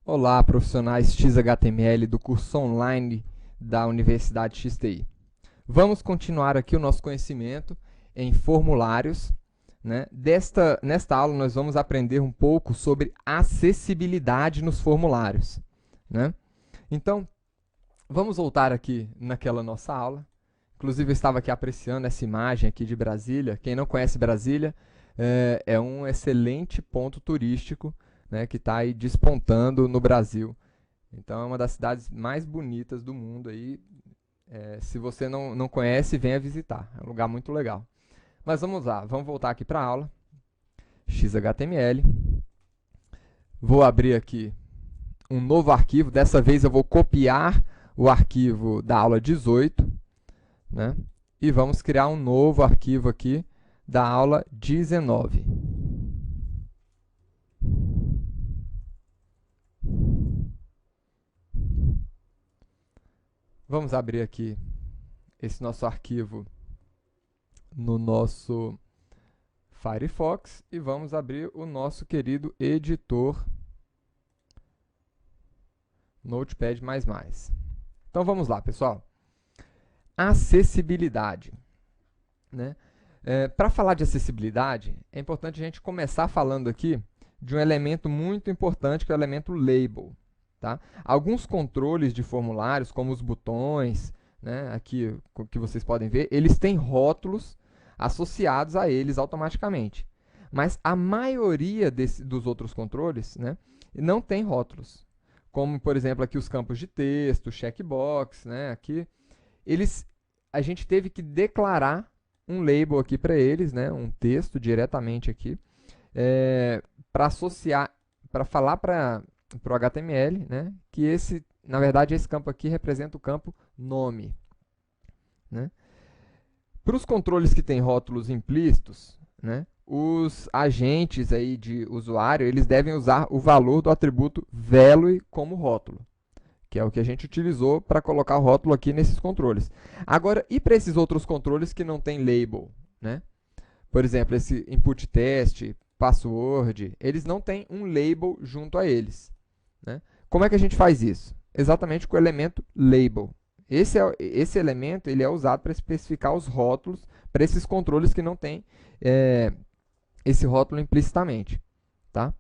Olá, profissionais XHTML do curso online da Universidade XTI. Vamos continuar aqui o nosso conhecimento em formulários, né? Nesta aula nós vamos aprender um pouco sobre acessibilidade nos formulários, né? Então, vamos voltar aqui naquela nossa aula. Inclusive, eu estava aqui apreciando essa imagem aqui de Brasília. Quem não conhece Brasília, é um excelente ponto turístico, né, que está aí despontando no Brasil. Então, é uma das cidades mais bonitas do mundo. Aí, se você não conhece, venha visitar. É um lugar muito legal. Mas vamos lá, vamos voltar aqui para a aula. XHTML. Vou abrir aqui um novo arquivo. Dessa vez eu vou copiar o arquivo da aula 18, né? E vamos criar um novo arquivo aqui da aula 19. Vamos abrir aqui esse nosso arquivo no nosso Firefox e vamos abrir o nosso querido editor Notepad++. Então vamos lá, pessoal. Acessibilidade, né? Para falar de acessibilidade, é importante a gente começar falando aqui de um elemento muito importante, que é o elemento label. Tá? Alguns controles de formulários, como os botões, né, aqui que vocês podem ver, eles têm rótulos associados a eles automaticamente. Mas a maioria dos outros controles, né, não tem rótulos. Como, por exemplo, aqui os campos de texto, checkbox, né, aqui, a gente teve que declarar um label aqui para eles, né, um texto diretamente aqui, para associar, para falar para o HTML, né, que na verdade, esse campo aqui representa o campo nome, né? Para os controles que têm rótulos implícitos, né, os agentes aí de usuário, eles devem usar o valor do atributo value como rótulo, que é o que a gente utilizou para colocar o rótulo aqui nesses controles. Agora, e para esses outros controles que não tem label, né? Por exemplo, esse input test, password, eles não têm um label junto a eles, né? Como é que a gente faz isso? Exatamente com o elemento label. Esse elemento ele é usado para especificar os rótulos para esses controles que não têm esse rótulo implicitamente. Tá?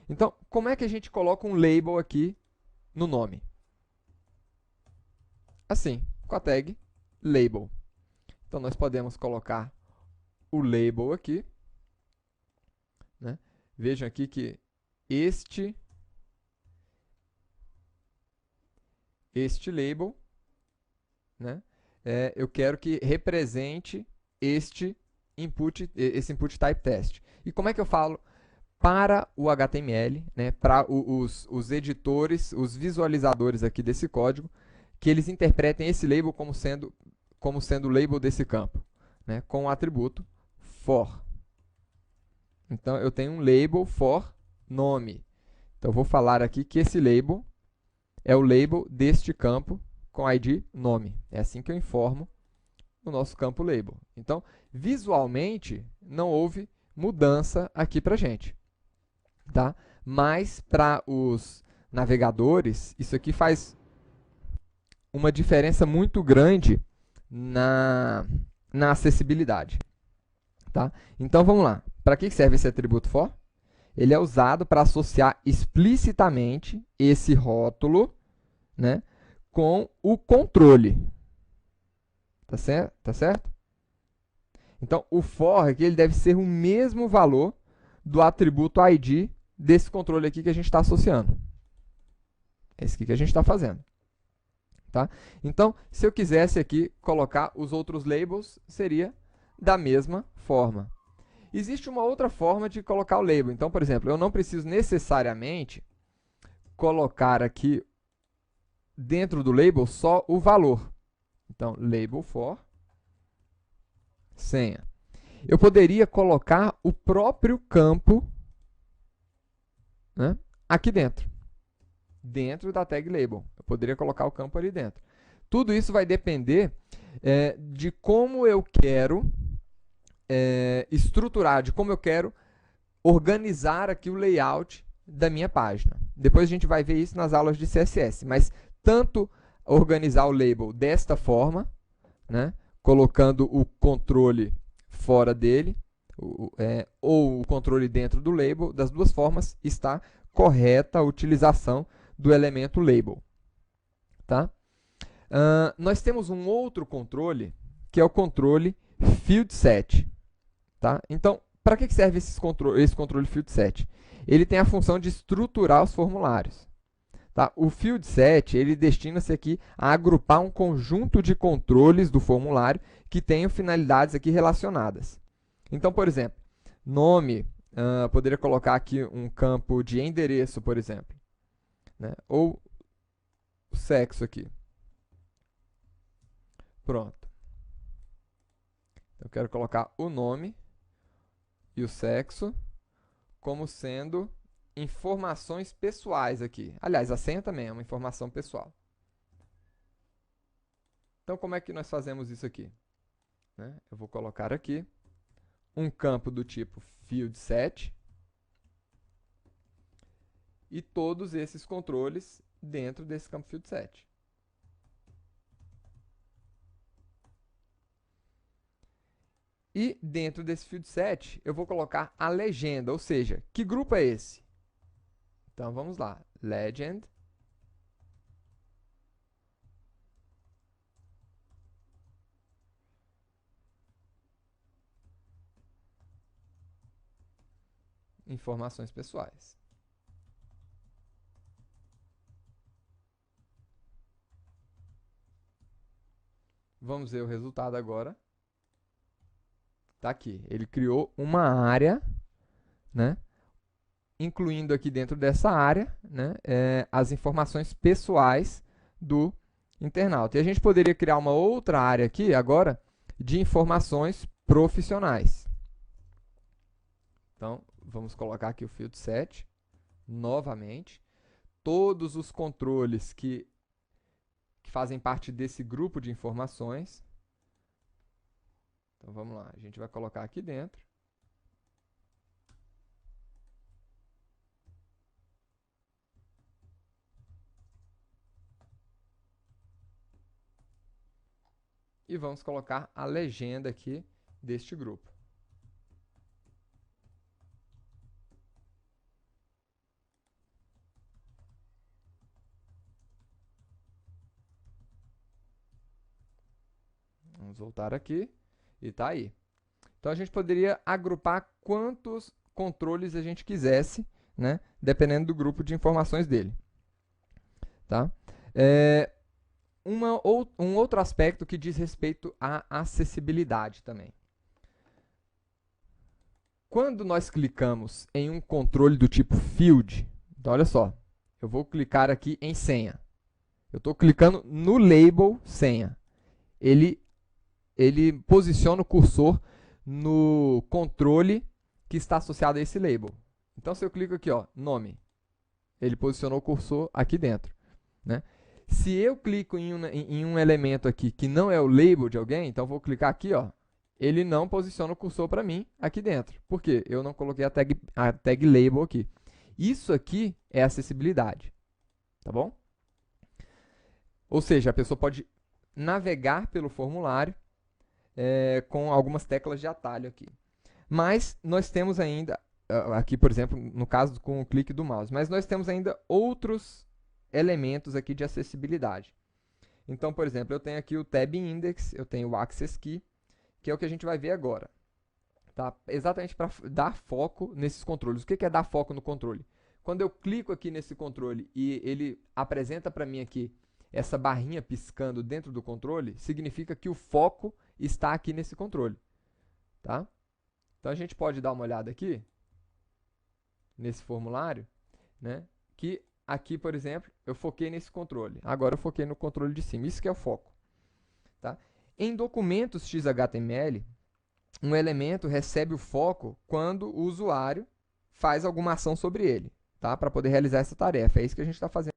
Então, como é que a gente coloca um label aqui no nome? Assim, com a tag label. Então, nós podemos colocar o label aqui, né? Vejam aqui que este label, né, eu quero que represente esse input type test. E como é que eu falo para o HTML, né, para os editores, os visualizadores aqui desse código, que eles interpretem esse label como sendo o label desse campo, né, com o atributo for. Então, eu tenho um label for nome. Então, eu vou falar aqui que esse label é o label deste campo com ID nome. É assim que eu informo o nosso campo label. Então, visualmente, não houve mudança aqui para a gente. Tá? Mas, para os navegadores, isso aqui faz uma diferença muito grande na acessibilidade. Tá? Então, vamos lá. Para que serve esse atributo for? Ele é usado para associar explicitamente esse rótulo, né, com o controle. Tá certo? Tá certo? Então, o for aqui ele deve ser o mesmo valor do atributo ID desse controle aqui que a gente está associando. Esse aqui que a gente está fazendo. Tá? Então, se eu quisesse aqui colocar os outros labels, seria da mesma forma. Existe uma outra forma de colocar o label. Então, por exemplo, eu não preciso necessariamente colocar aqui dentro do label só o valor. Então, label for senha. Eu poderia colocar o próprio campo, né, aqui dentro da tag label. Eu poderia colocar o campo ali dentro. Tudo isso vai depender de como eu quero estruturar, de como eu quero organizar aqui o layout da minha página. Depois a gente vai ver isso nas aulas de CSS, mas tanto organizar o label desta forma, né, colocando o controle fora dele, ou o controle dentro do label, das duas formas está correta a utilização do elemento label. Tá? Nós temos um outro controle, que é o controle field set. Tá? Então, para que serve esse controle field set? Ele tem a função de estruturar os formulários. Tá? O field set, ele destina-se aqui a agrupar um conjunto de controles do formulário que tenham finalidades aqui relacionadas. Então, por exemplo, nome, poderia colocar aqui um campo de endereço, por exemplo, né? Ou o sexo aqui. Pronto. Eu quero colocar o nome e o sexo como sendo informações pessoais aqui. Aliás, a senha também é uma informação pessoal. Então, como é que nós fazemos isso aqui? Né? Eu vou colocar aqui um campo do tipo field set e todos esses controles dentro desse campo field set. E dentro desse field set, eu vou colocar a legenda, ou seja, que grupo é esse? Então, vamos lá. Legend. Informações pessoais. Vamos ver o resultado agora. Está aqui. Ele criou uma área, né, incluindo aqui dentro dessa área, né, as informações pessoais do internauta. E a gente poderia criar uma outra área aqui agora de informações profissionais. Então, vamos colocar aqui o field set novamente. Todos os controles que fazem parte desse grupo de informações. Então, vamos lá. A gente vai colocar aqui dentro. E vamos colocar a legenda aqui deste grupo. Vamos voltar aqui e está aí. Então, a gente poderia agrupar quantos controles a gente quisesse, né, dependendo do grupo de informações dele. Tá? Um outro aspecto que diz respeito à acessibilidade também. Quando nós clicamos em um controle do tipo field, então olha só, eu vou clicar aqui em senha. Eu estou clicando no label senha. Ele posiciona o cursor no controle que está associado a esse label. Então, se eu clico aqui, ó, nome, ele posicionou o cursor aqui dentro. Né? Se eu clico em um elemento aqui que não é o label de alguém, então vou clicar aqui, ó, ele não posiciona o cursor para mim aqui dentro. Por quê? Eu não coloquei a tag label aqui. Isso aqui é acessibilidade. Tá bom? Ou seja, a pessoa pode navegar pelo formulário com algumas teclas de atalho aqui. Mas nós temos ainda, aqui por exemplo, no caso com o clique do mouse, mas nós temos ainda outros elementos aqui de acessibilidade. Então, por exemplo, eu tenho aqui o Tab Index, eu tenho o Access Key, que é o que a gente vai ver agora. Tá? Exatamente para dar foco nesses controles. O que é dar foco no controle? Quando eu clico aqui nesse controle e ele apresenta para mim aqui essa barrinha piscando dentro do controle, significa que o foco está aqui nesse controle. Tá? Então, a gente pode dar uma olhada aqui, nesse formulário, né, que aqui, por exemplo, eu foquei nesse controle. Agora eu foquei no controle de cima. Isso que é o foco. Tá? Em documentos XHTML, um elemento recebe o foco quando o usuário faz alguma ação sobre ele, tá? Para poder realizar essa tarefa. É isso que a gente está fazendo